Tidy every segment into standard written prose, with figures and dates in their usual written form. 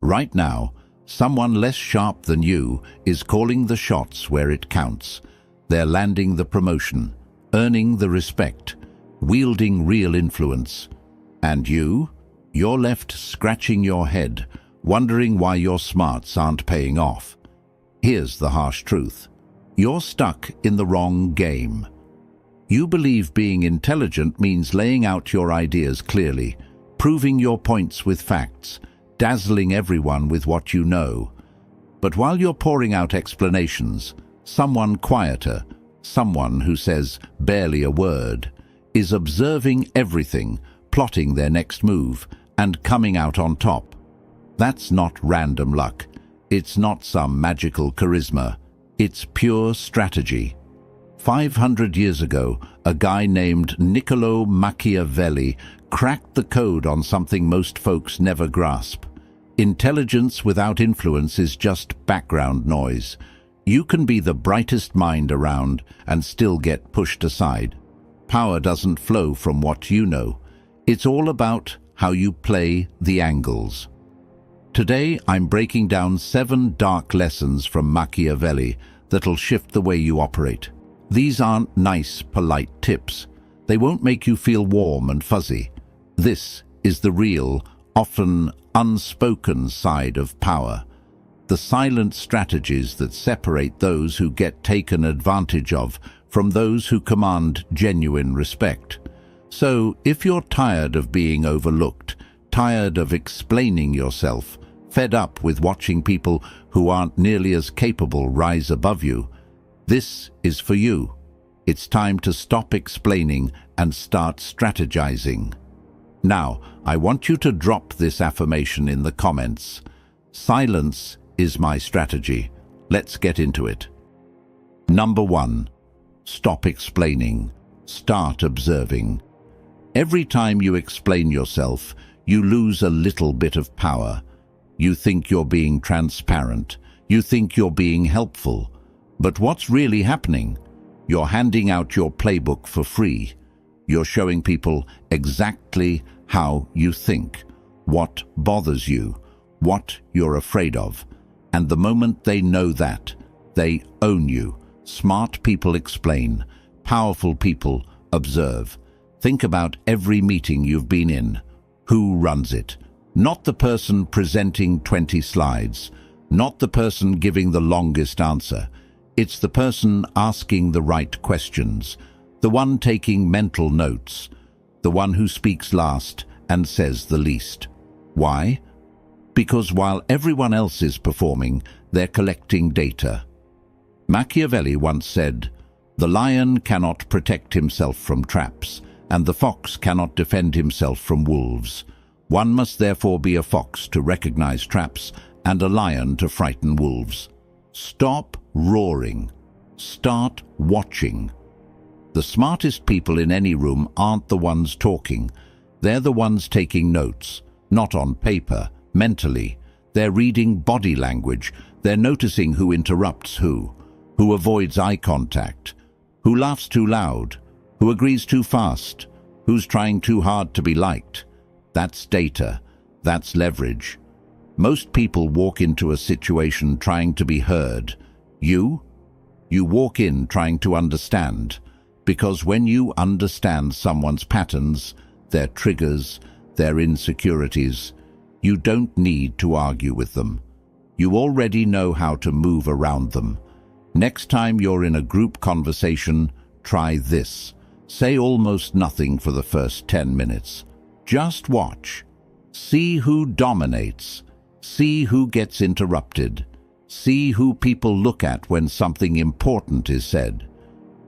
Right now, someone less sharp than you is calling the shots where it counts. They're landing the promotion, earning the respect, wielding real influence. And you're left scratching your head, wondering why your smarts aren't paying off. Here's the harsh truth. You're stuck in the wrong game. You believe being intelligent means laying out your ideas clearly, proving your points with facts, dazzling everyone with what you know. But while you're pouring out explanations, someone quieter, someone who says barely a word, is observing everything, plotting their next move, and coming out on top. That's not random luck. It's not some magical charisma. It's pure strategy. 500 years ago, a guy named Niccolo Machiavelli cracked the code on something most folks never grasp. Intelligence without influence is just background noise. You can be the brightest mind around and still get pushed aside. Power doesn't flow from what you know. It's all about how you play the angles. Today, I'm breaking down 7 dark lessons from Machiavelli that'll shift the way you operate. These aren't nice, polite tips. They won't make you feel warm and fuzzy. This is the real, often unspoken side of power. The silent strategies that separate those who get taken advantage of from those who command genuine respect. So, if you're tired of being overlooked, tired of explaining yourself, fed up with watching people who aren't nearly as capable rise above you, this is for you. It's time to stop explaining and start strategizing. Now, I want you to drop this affirmation in the comments. Silence is my strategy. Let's get into it. Number 1. Stop explaining. Start observing. Every time you explain yourself, you lose a little bit of power. You think you're being transparent. You think you're being helpful. But what's really happening? You're handing out your playbook for free. You're showing people exactly how you think, what bothers you, what you're afraid of. And the moment they know that, they own you. Smart people explain. Powerful people observe. Think about every meeting you've been in. Who runs it? Not the person presenting 20 slides. Not the person giving the longest answer. It's the person asking the right questions. The one taking mental notes. The one who speaks last and says the least. Why? Because while everyone else is performing, they're collecting data. Machiavelli once said, "The lion cannot protect himself from traps, and the fox cannot defend himself from wolves. One must therefore be a fox to recognize traps and a lion to frighten wolves." Stop roaring. Start watching. The smartest people in any room aren't the ones talking. They're the ones taking notes, not on paper, mentally. They're reading body language. They're noticing who interrupts who avoids eye contact, who laughs too loud, who agrees too fast, who's trying too hard to be liked. That's data. That's leverage. Most people walk into a situation trying to be heard. You walk in trying to understand, because when you understand someone's patterns, their triggers, their insecurities, you don't need to argue with them. You already know how to move around them. Next time you're in a group conversation, try this. Say almost nothing for the first 10 minutes. Just watch. See who dominates. See who gets interrupted. See who people look at when something important is said.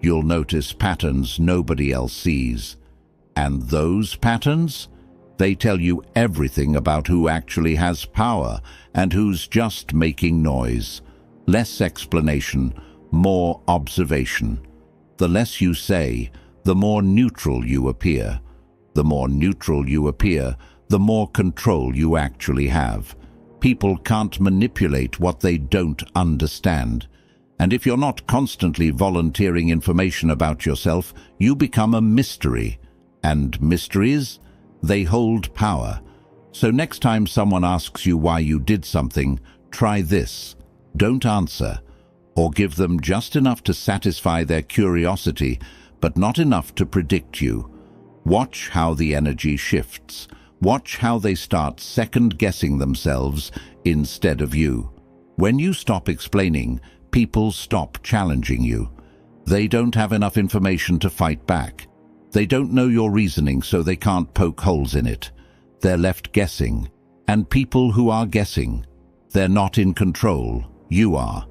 You'll notice patterns nobody else sees. And those patterns? They tell you everything about who actually has power and who's just making noise. Less explanation, more observation. The less you say, the more neutral you appear. The more neutral you appear, the more control you actually have. People can't manipulate what they don't understand. And if you're not constantly volunteering information about yourself, you become a mystery. And mysteries? They hold power. So next time someone asks you why you did something, try this. Don't answer, or give them just enough to satisfy their curiosity, but not enough to predict you. Watch how the energy shifts. Watch how they start second-guessing themselves instead of you. When you stop explaining, people stop challenging you. They don't have enough information to fight back. They don't know your reasoning, so they can't poke holes in it. They're left guessing. And people who are guessing, they're not in control. You are.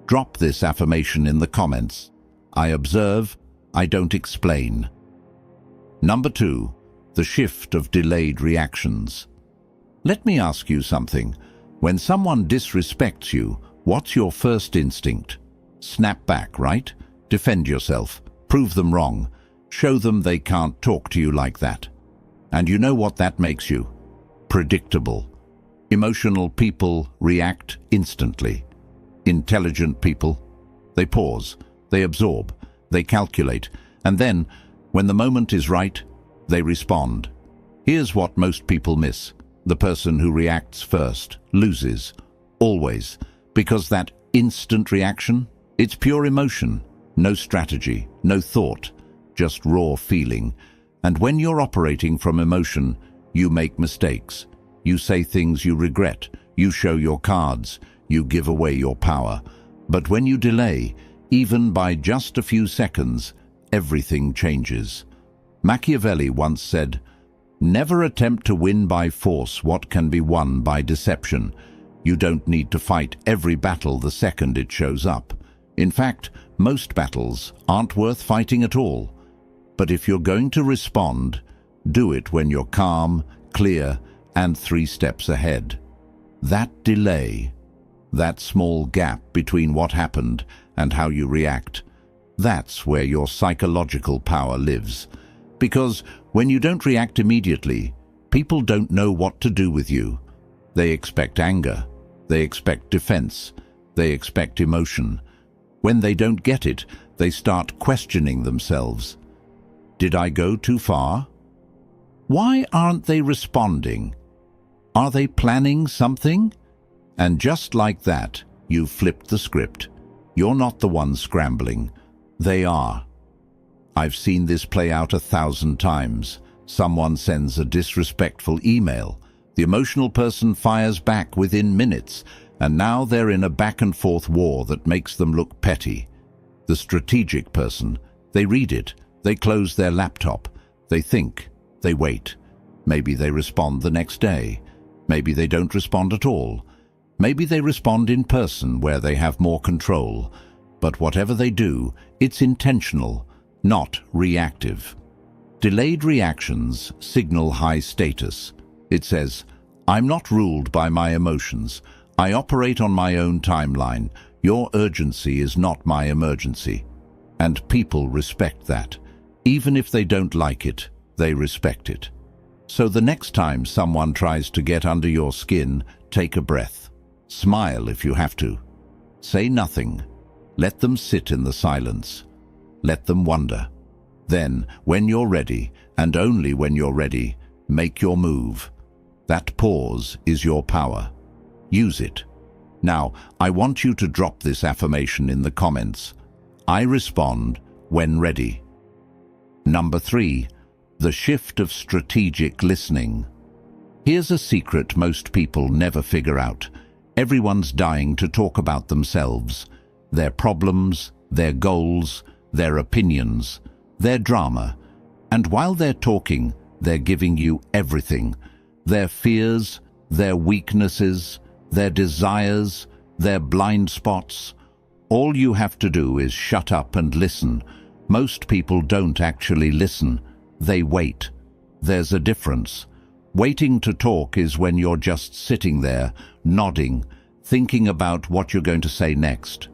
Drop this affirmation in the comments. I observe, I don't explain. Number 2, the shift of delayed reactions. Let me ask you something. When someone disrespects you, what's your first instinct? Snap back, right? Defend yourself. Prove them wrong. Show them they can't talk to you like that. And you know what that makes you? Predictable. Emotional people react instantly. Intelligent people, they pause, they absorb, they calculate, and then, when the moment is right, they respond. Here's what most people miss. The person who reacts first loses, always, because that instant reaction, it's pure emotion, no strategy, no thought, just raw feeling. And when you're operating from emotion, you make mistakes. You say things you regret, you show your cards, you give away your power. But when you delay, even by just a few seconds, everything changes. Machiavelli once said, "Never attempt to win by force what can be won by deception. You don't need to fight every battle the second it shows up. In fact, most battles aren't worth fighting at all. But if you're going to respond, do it when you're calm, clear, and 3 steps ahead." That delay, that small gap between what happened and how you react, that's where your psychological power lives. Because when you don't react immediately, people don't know what to do with you. They expect anger, they expect defense, they expect emotion. When they don't get it, they start questioning themselves. Did I go too far? Why aren't they responding? Are they planning something? And just like that, you've flipped the script. You're not the one scrambling. They are. I've seen this play out 1,000 times. Someone sends a disrespectful email. The emotional person fires back within minutes, and now they're in a back-and-forth war that makes them look petty. The strategic person, they read it, they close their laptop, they think, they wait. Maybe they respond the next day. Maybe they don't respond at all. Maybe they respond in person where they have more control. But whatever they do, it's intentional, not reactive. Delayed reactions signal high status. It says, "I'm not ruled by my emotions. I operate on my own timeline. Your urgency is not my emergency." And people respect that. Even if they don't like it, they respect it. So the next time someone tries to get under your skin, take a breath. Smile if you have to. Say nothing. Let them sit in the silence. Let them wonder. Then, when you're ready, and only when you're ready, make your move. That pause is your power. Use it. Now, I want you to drop this affirmation in the comments. I respond when ready. Number 3, the shift of strategic listening. Here's a secret most people never figure out. Everyone's dying to talk about themselves, their problems, their goals, their opinions, their drama. And while they're talking, they're giving you everything. Their fears, their weaknesses, their desires, their blind spots. All you have to do is shut up and listen. Most people don't actually listen. They wait. There's a difference. Waiting to talk is when you're just sitting there, nodding, thinking about what you're going to say next.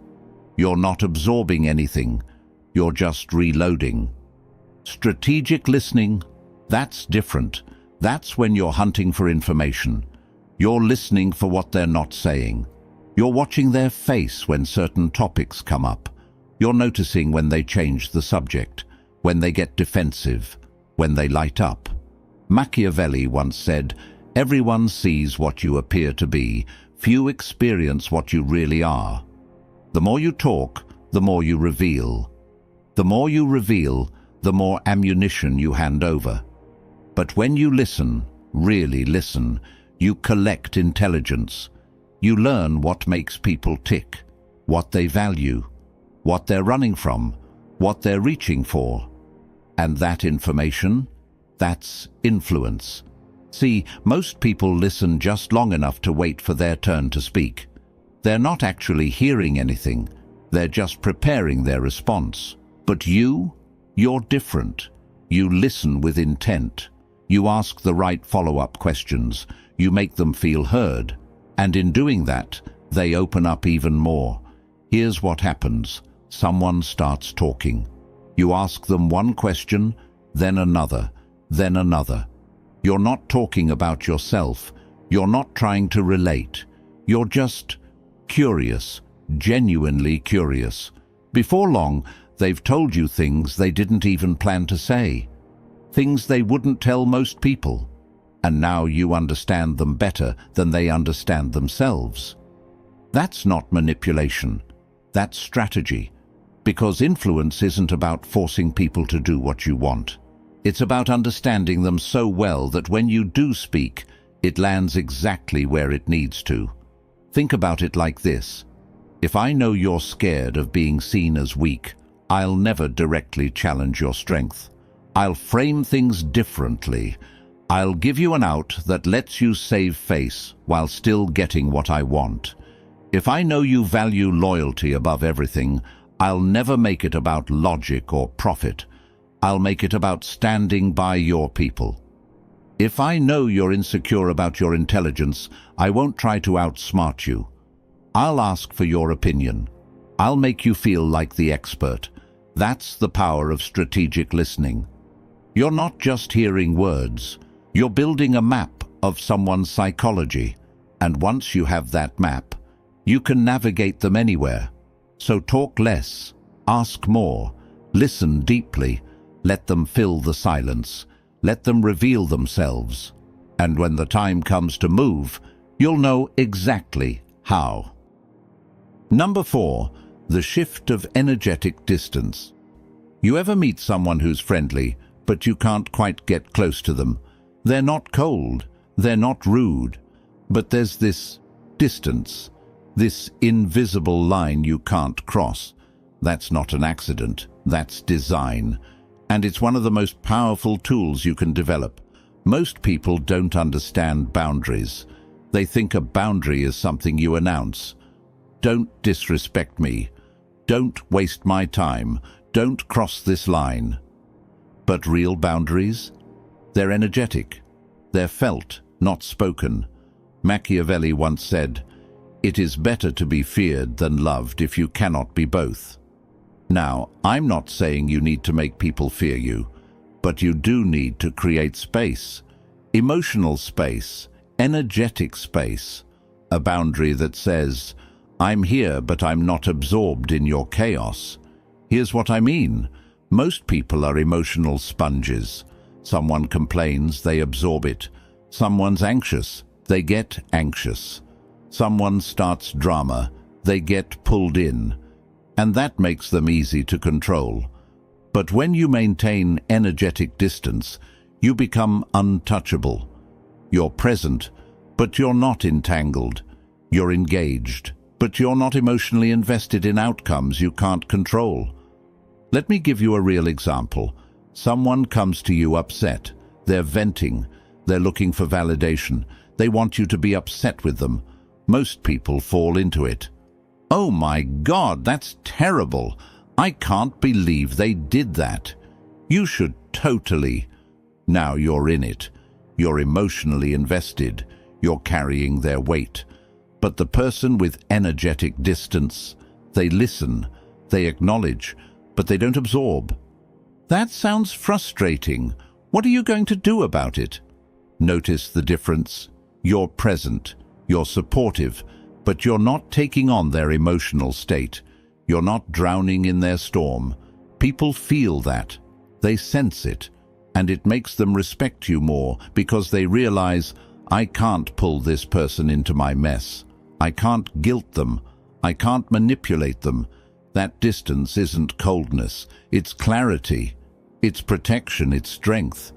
You're not absorbing anything. You're just reloading. Strategic listening, that's different. That's when you're hunting for information. You're listening for what they're not saying. You're watching their face when certain topics come up. You're noticing when they change the subject, when they get defensive, when they light up. Machiavelli once said, Everyone sees what you appear to be. Few experience what you really are. The more you talk, the more you reveal. The more you reveal, the more ammunition you hand over. But when you listen, really listen, you collect intelligence. You learn what makes people tick, what they value, what they're running from, what they're reaching for. And that information, that's influence. See, most people listen just long enough to wait for their turn to speak. They're not actually hearing anything. They're just preparing their response. But you're different. You listen with intent. You ask the right follow-up questions. You make them feel heard. And in doing that, they open up even more. Here's what happens. Someone starts talking. You ask them one question, then another, then another. You're not talking about yourself. You're not trying to relate. You're just curious, genuinely curious. Before long, they've told you things they didn't even plan to say. Things they wouldn't tell most people. And now you understand them better than they understand themselves. That's not manipulation. That's strategy. Because influence isn't about forcing people to do what you want. It's about understanding them so well that when you do speak, it lands exactly where it needs to. Think about it like this. If I know you're scared of being seen as weak, I'll never directly challenge your strength. I'll frame things differently. I'll give you an out that lets you save face while still getting what I want. If I know you value loyalty above everything, I'll never make it about logic or profit. I'll make it about standing by your people. If I know you're insecure about your intelligence, I won't try to outsmart you. I'll ask for your opinion. I'll make you feel like the expert. That's the power of strategic listening. You're not just hearing words. You're building a map of someone's psychology. And once you have that map, you can navigate them anywhere. So talk less, ask more, listen deeply, let them fill the silence, let them reveal themselves. And when the time comes to move, you'll know exactly how. Number 4, the shift of energetic distance. You ever meet someone who's friendly, but you can't quite get close to them? They're not cold, they're not rude, but there's this distance, this invisible line you can't cross. That's not an accident, that's design. And it's one of the most powerful tools you can develop. Most people don't understand boundaries. They think a boundary is something you announce. Don't disrespect me. Don't waste my time. Don't cross this line. But real boundaries? They're energetic. They're felt, not spoken. Machiavelli once said, "It is better to be feared than loved if you cannot be both." Now, I'm not saying you need to make people fear you, but you do need to create space. Emotional space, energetic space. A boundary that says, "I'm here, but I'm not absorbed in your chaos." Here's what I mean. Most people are emotional sponges. Someone complains, they absorb it. Someone's anxious, they get anxious. Someone starts drama, they get pulled in. And that makes them easy to control. But when you maintain energetic distance, you become untouchable. You're present, but you're not entangled. You're engaged, but you're not emotionally invested in outcomes you can't control. Let me give you a real example. Someone comes to you upset. They're venting. They're looking for validation. They want you to be upset with them. Most people fall into it. "Oh my God, that's terrible. I can't believe they did that. You should totally..." Now you're in it. You're emotionally invested. You're carrying their weight. But the person with energetic distance, they listen, they acknowledge, but they don't absorb. "That sounds frustrating. What are you going to do about it?" Notice the difference. You're present, you're supportive, but you're not taking on their emotional state. You're not drowning in their storm. People feel that. They sense it. And it makes them respect you more because they realize, I can't pull this person into my mess. I can't guilt them. I can't manipulate them. That distance isn't coldness, it's clarity. It's protection, it's strength.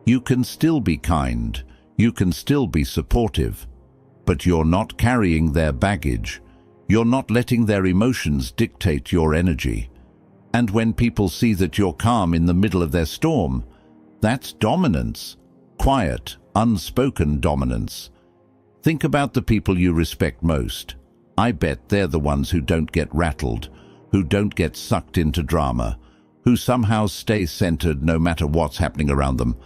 You can still be kind. You can still be supportive. But you're not carrying their baggage. You're not letting their emotions dictate your energy. And when people see that you're calm in the middle of their storm, that's dominance. Quiet, unspoken dominance. Think about the people you respect most. I bet they're the ones who don't get rattled, who don't get sucked into drama, who somehow stay centered no matter what's happening around them.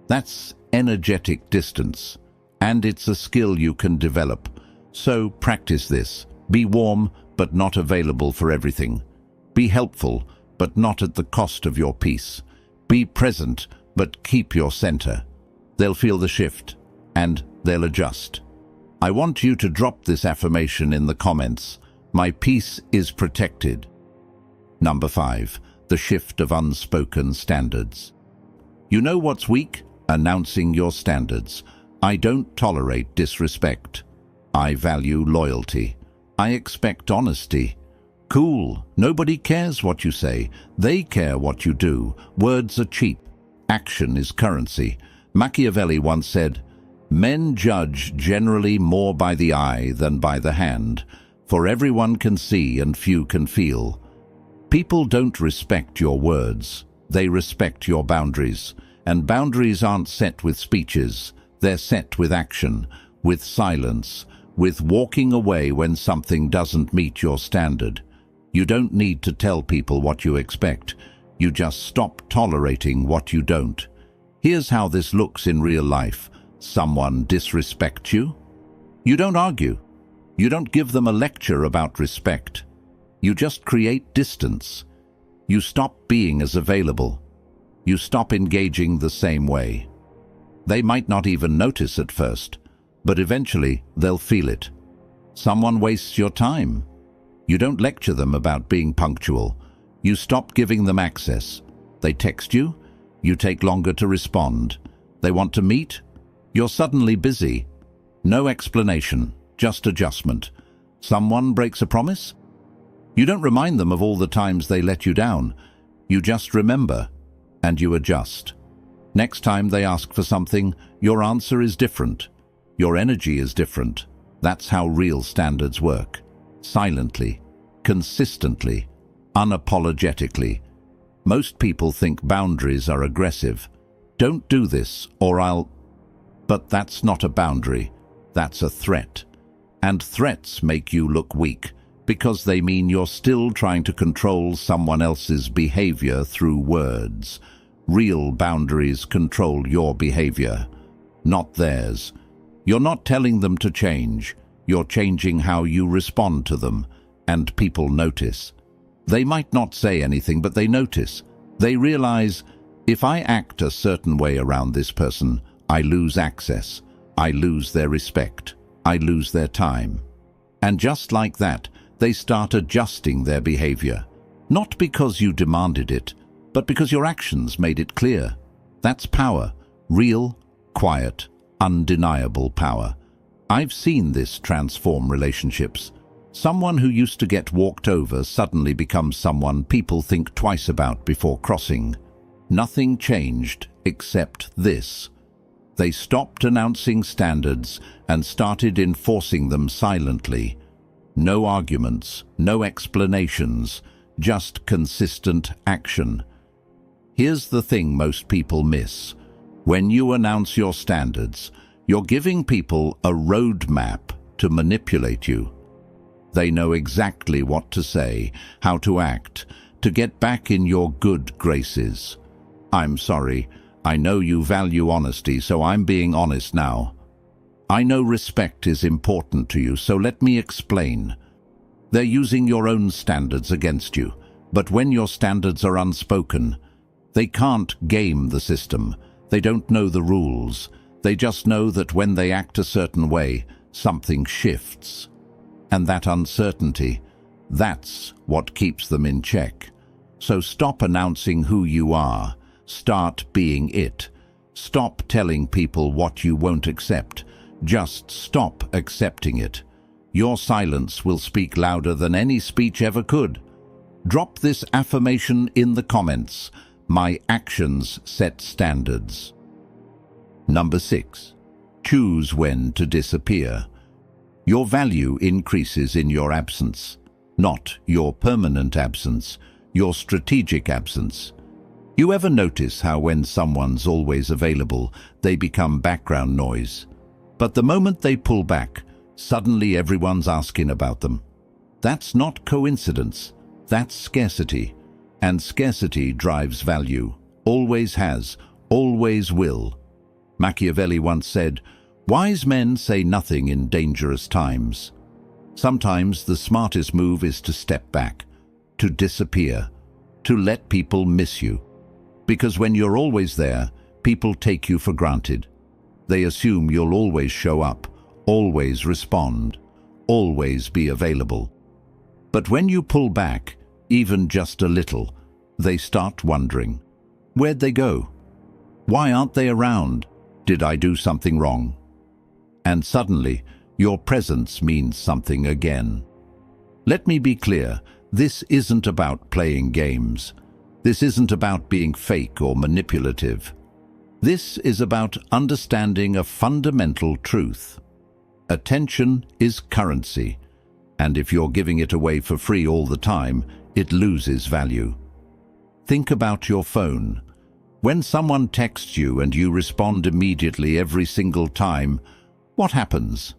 That's energetic distance, and it's a skill you can develop. So practice this. Be warm, but not available for everything. Be helpful, but not at the cost of your peace. Be present, but keep your center. They'll feel the shift, and they'll adjust. I want you to drop this affirmation in the comments. My peace is protected. Number 5. The shift of unspoken standards. You know what's weak? Announcing your standards. I don't tolerate disrespect. I value loyalty. I expect honesty. Cool. Nobody cares what you say. They care what you do. Words are cheap. Action is currency. Machiavelli once said, "Men judge generally more by the eye than by the hand, for everyone can see and few can feel." People don't respect your words. They respect your boundaries. And boundaries aren't set with speeches. They're set with action, with silence, with walking away when something doesn't meet your standard. You don't need to tell people what you expect. You just stop tolerating what you don't. Here's how this looks in real life. Someone disrespects you. You don't argue. You don't give them a lecture about respect. You just create distance. You stop being as available. You stop engaging the same way. They might not even notice at first, but eventually they'll feel it. Someone wastes your time. You don't lecture them about being punctual. You stop giving them access. They text you. You take longer to respond. They want to meet. You're suddenly busy. No explanation, just adjustment. Someone breaks a promise. You don't remind them of all the times they let you down. You just remember, and you adjust. Next time they ask for something, your answer is different. Your energy is different. That's how real standards work. Silently, consistently, unapologetically. Most people think boundaries are aggressive. Don't do this, or I'll... But that's not a boundary. That's a threat. And threats make you look weak, because they mean you're still trying to control someone else's behavior through words. Real boundaries control your behavior, not theirs. You're not telling them to change. You're changing how you respond to them, and people notice. They might not say anything, but they notice. They realize, if I act a certain way around this person, I lose access. I lose their respect. I lose their time. And just like that, they start adjusting their behavior. Not because you demanded it, but because your actions made it clear. That's power. Real, quiet, undeniable power. I've seen this transform relationships. Someone who used to get walked over suddenly becomes someone people think twice about before crossing. Nothing changed except this. They stopped announcing standards and started enforcing them silently. No arguments, no explanations, just consistent action. Here's the thing most people miss. When you announce your standards, you're giving people a roadmap to manipulate you. They know exactly what to say, how to act, to get back in your good graces. I'm sorry, I know you value honesty, so I'm being honest now. I know respect is important to you, so let me explain. They're using your own standards against you, but when your standards are unspoken, they can't game the system. They don't know the rules. They just know that when they act a certain way, something shifts. And that uncertainty, that's what keeps them in check. So stop announcing who you are. Start being it. Stop telling people what you won't accept. Just stop accepting it. Your silence will speak louder than any speech ever could. Drop this affirmation in the comments. My actions set standards. Number 6. Choose when to disappear. Your value increases in your absence, not your permanent absence, your strategic absence. You ever notice how when someone's always available, they become background noise? But the moment they pull back, suddenly everyone's asking about them. That's not coincidence, that's scarcity. And scarcity drives value, always has, always will. Machiavelli once said, "Wise men say nothing in dangerous times." Sometimes the smartest move is to step back, to disappear, to let people miss you. Because when you're always there, people take you for granted. They assume you'll always show up, always respond, always be available. But when you pull back, even just a little, they start wondering, where'd they go? Why aren't they around? Did I do something wrong? And suddenly, your presence means something again. Let me be clear, this isn't about playing games. This isn't about being fake or manipulative. This is about understanding a fundamental truth. Attention is currency, and if you're giving it away for free all the time, it loses value. Think about your phone. When someone texts you and you respond immediately every single time, what happens?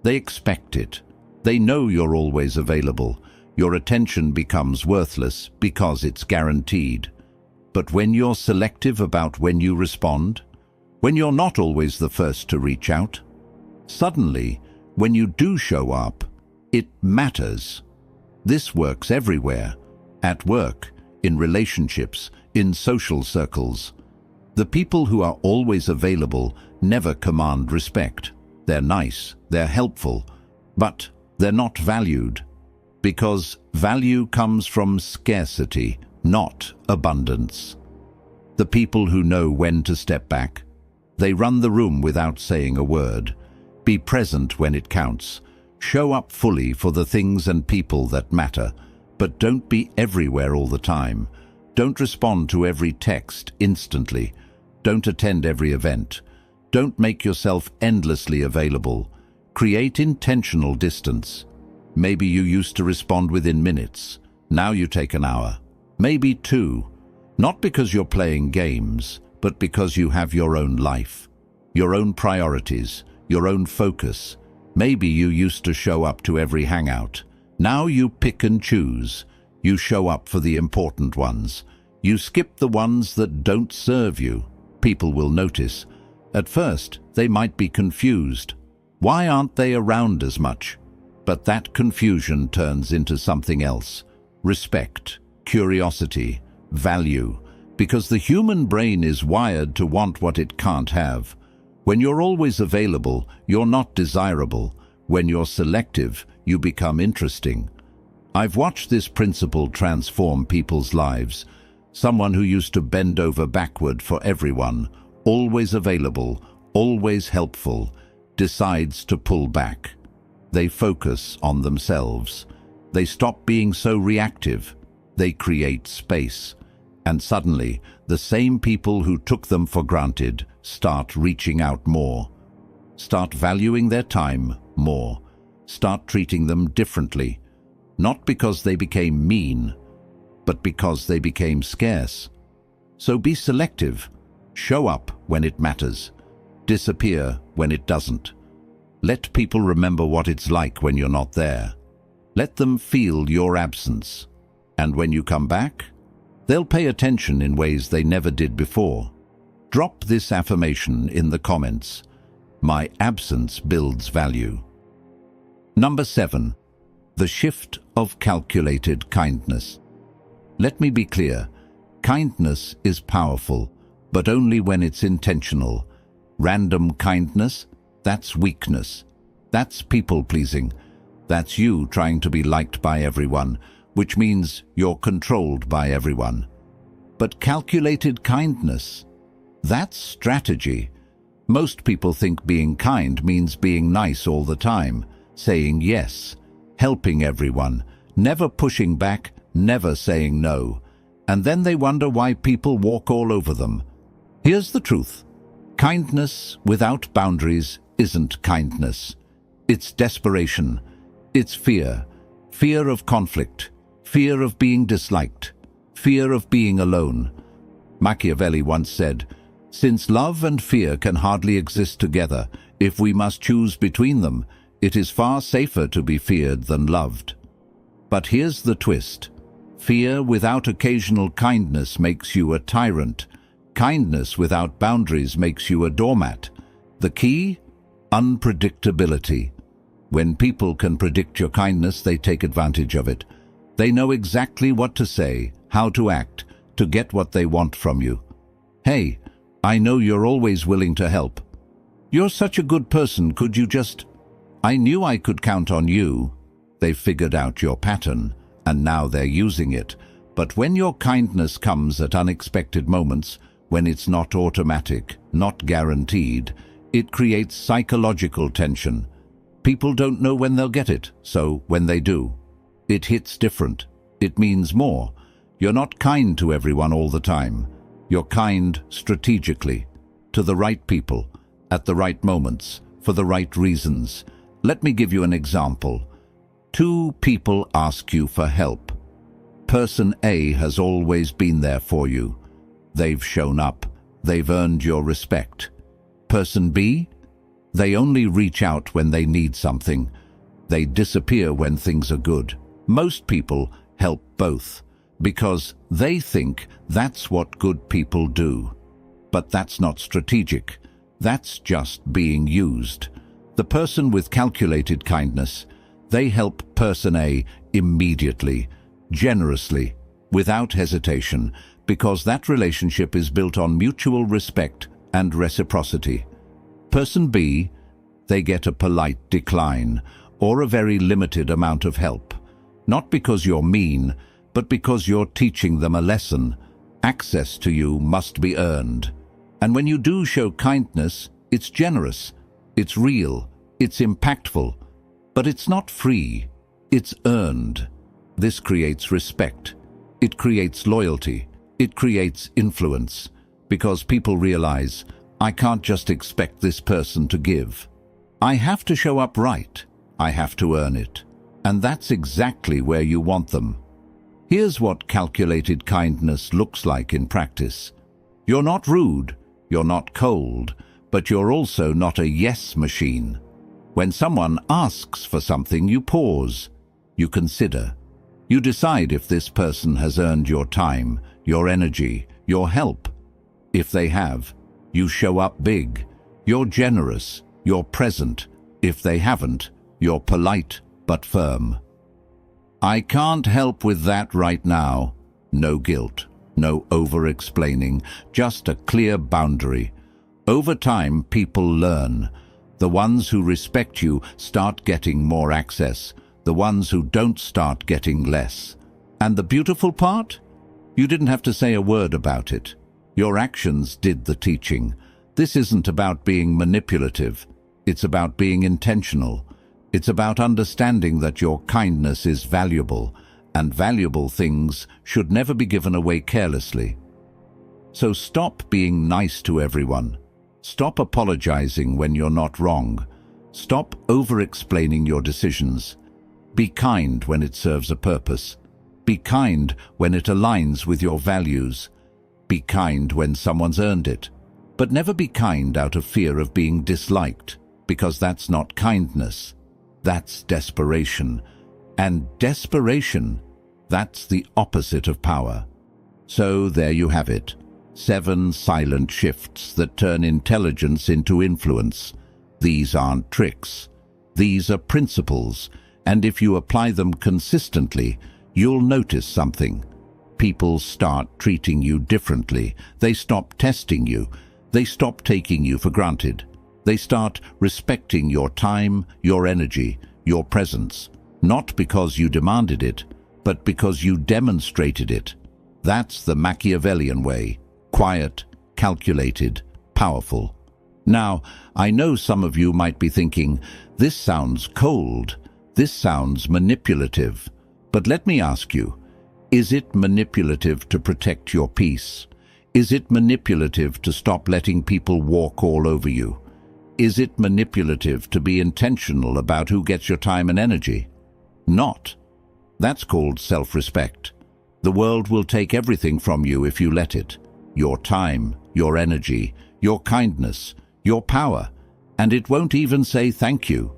They expect it. They know you're always available. Your attention becomes worthless because it's guaranteed. But when you're selective about when you respond, when you're not always the first to reach out, suddenly, when you do show up, it matters. This works everywhere, at work, in relationships, in social circles. The people who are always available never command respect. They're nice, they're helpful, but they're not valued. Because value comes from scarcity, not abundance. The people who know when to step back, they run the room without saying a word. Be present when it counts. Show up fully for the things and people that matter, but don't be everywhere all the time. Don't respond to every text instantly. Don't attend every event. Don't make yourself endlessly available. Create intentional distance. Maybe you used to respond within minutes. Now you take an hour. Maybe 2. Not because you're playing games, but because you have your own life, your own priorities, your own focus. Maybe you used to show up to every hangout. Now you pick and choose. You show up for the important ones. You skip the ones that don't serve you. People will notice. At first, they might be confused. Why aren't they around as much? But that confusion turns into something else. Respect, curiosity, value. Because the human brain is wired to want what it can't have. When you're always available, you're not desirable. When you're selective, you become interesting. I've watched this principle transform people's lives. Someone who used to bend over backward for everyone, always available, always helpful, decides to pull back. They focus on themselves. They stop being so reactive. They create space. And suddenly, the same people who took them for granted start reaching out more. Start valuing their time more. Start treating them differently. Not because they became mean, but because they became scarce. So be selective. Show up when it matters. Disappear when it doesn't. Let people remember what it's like when you're not there. Let them feel your absence. And when you come back, they'll pay attention in ways they never did before. Drop this affirmation in the comments. My absence builds value. Number 7. The shift of calculated kindness. Let me be clear. Kindness is powerful, but only when it's intentional. Random kindness, that's weakness. That's people-pleasing. That's you trying to be liked by everyone, which means you're controlled by everyone. But calculated kindness, that's strategy. Most people think being kind means being nice all the time, saying yes, helping everyone, never pushing back, never saying no. And then they wonder why people walk all over them. Here's the truth. Kindness without boundaries isn't kindness. It's desperation. It's fear. Fear of conflict. Fear of being disliked. Fear of being alone. Machiavelli once said, "Since love and fear can hardly exist together, if we must choose between them, it is far safer to be feared than loved." But here's the twist. Fear without occasional kindness makes you a tyrant. Kindness without boundaries makes you a doormat. The key? Unpredictability. When people can predict your kindness, they take advantage of it. They know exactly what to say, how to act, to get what they want from you. "Hey, I know you're always willing to help. You're such a good person, could you just... I knew I could count on you." They've figured out your pattern, and now they're using it. But when your kindness comes at unexpected moments, when it's not automatic, not guaranteed, it creates psychological tension. People don't know when they'll get it, so when they do, it hits different. It means more. You're not kind to everyone all the time. You're kind strategically, to the right people, at the right moments, for the right reasons. Let me give you an example. Two people ask you for help. Person A has always been there for you. They've shown up. They've earned your respect. Person B? They only reach out when they need something. They disappear when things are good. Most people help both, because they think that's what good people do. But that's not strategic. That's just being used. The person with calculated kindness, they help person A immediately, generously, without hesitation, because that relationship is built on mutual respect and reciprocity. Person B, they get a polite decline or a very limited amount of help, not because you're mean, but because you're teaching them a lesson. Access to you must be earned. And when you do show kindness, it's generous, it's real, it's impactful, but it's not free, it's earned. This creates respect, it creates loyalty, it creates influence, because people realize, I can't just expect this person to give. I have to show up right, I have to earn it. And that's exactly where you want them. Here's what calculated kindness looks like in practice. You're not rude, you're not cold, but you're also not a yes machine. When someone asks for something, you pause, you consider. You decide if this person has earned your time, your energy, your help. If they have, you show up big. You're generous, you're present. If they haven't, you're polite but firm. I can't help with that right now. No guilt, no over-explaining, just a clear boundary. Over time, people learn. The ones who respect you start getting more access. The ones who don't start getting less. And the beautiful part? You didn't have to say a word about it. Your actions did the teaching. This isn't about being manipulative. It's about being intentional. It's about understanding that your kindness is valuable, and valuable things should never be given away carelessly. So stop being nice to everyone. Stop apologizing when you're not wrong. Stop over-explaining your decisions. Be kind when it serves a purpose. Be kind when it aligns with your values. Be kind when someone's earned it. But never be kind out of fear of being disliked, because that's not kindness. That's desperation. And desperation, that's the opposite of power. So there you have it. 7 silent shifts that turn intelligence into influence. These aren't tricks. These are principles, and if you apply them consistently, you'll notice something. People start treating you differently. They stop testing you. They stop taking you for granted. They start respecting your time, your energy, your presence, not because you demanded it, but because you demonstrated it. That's the Machiavellian way. Quiet, calculated, powerful. Now, I know some of you might be thinking, this sounds cold, this sounds manipulative. But let me ask you, is it manipulative to protect your peace? Is it manipulative to stop letting people walk all over you? Is it manipulative to be intentional about who gets your time and energy? Not. That's called self-respect. The world will take everything from you if you let it. Your time, your energy, your kindness, your power, and it won't even say thank you.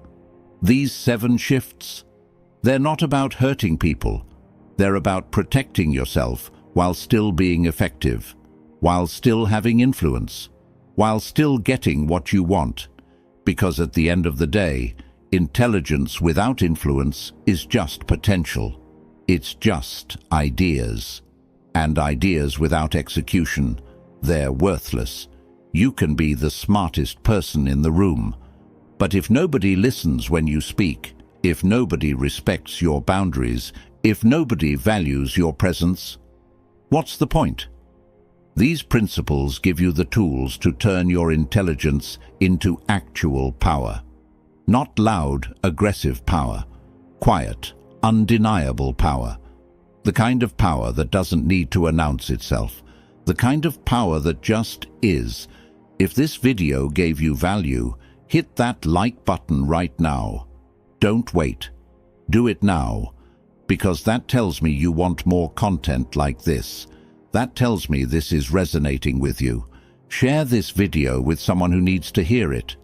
These 7 shifts, they're not about hurting people. They're about protecting yourself while still being effective, while still having influence, while still getting what you want. Because at the end of the day, intelligence without influence is just potential. It's just ideas. And ideas without execution, they're worthless. You can be the smartest person in the room, but if nobody listens when you speak, if nobody respects your boundaries, if nobody values your presence, what's the point? These principles give you the tools to turn your intelligence into actual power. Not loud, aggressive power. Quiet, undeniable power. The kind of power that doesn't need to announce itself. The kind of power that just is. If this video gave you value, hit that like button right now. Don't wait. Do it now, because that tells me you want more content like this. That tells me this is resonating with you. Share this video with someone who needs to hear it.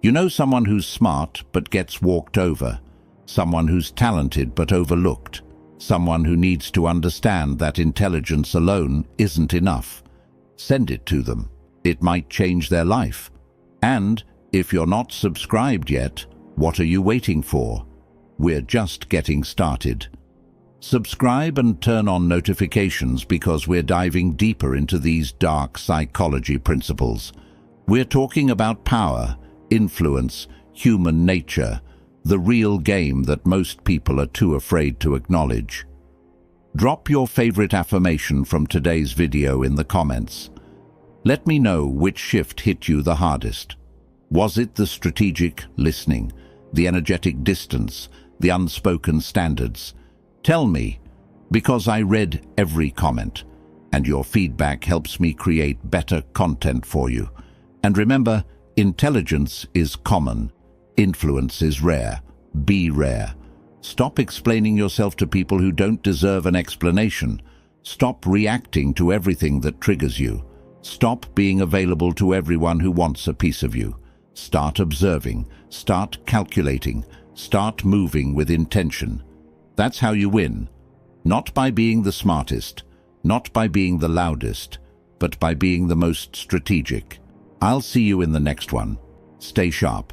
You know, someone who's smart but gets walked over. Someone who's talented but overlooked. Someone who needs to understand that intelligence alone isn't enough. Send it to them. It might change their life. And if you're not subscribed yet, what are you waiting for? We're just getting started. Subscribe and turn on notifications because we're diving deeper into these dark psychology principles. We're talking about power, influence, human nature, the real game that most people are too afraid to acknowledge. Drop your favorite affirmation from today's video in the comments. Let me know which shift hit you the hardest. Was it the strategic listening, the energetic distance, the unspoken standards? Tell me, because I read every comment, and your feedback helps me create better content for you. And remember, intelligence is common, influence is rare. Be rare. Stop explaining yourself to people who don't deserve an explanation. Stop reacting to everything that triggers you. Stop being available to everyone who wants a piece of you. Start observing. Start calculating. Start moving with intention. That's how you win. Not by being the smartest, not by being the loudest, but by being the most strategic. I'll see you in the next one. Stay sharp.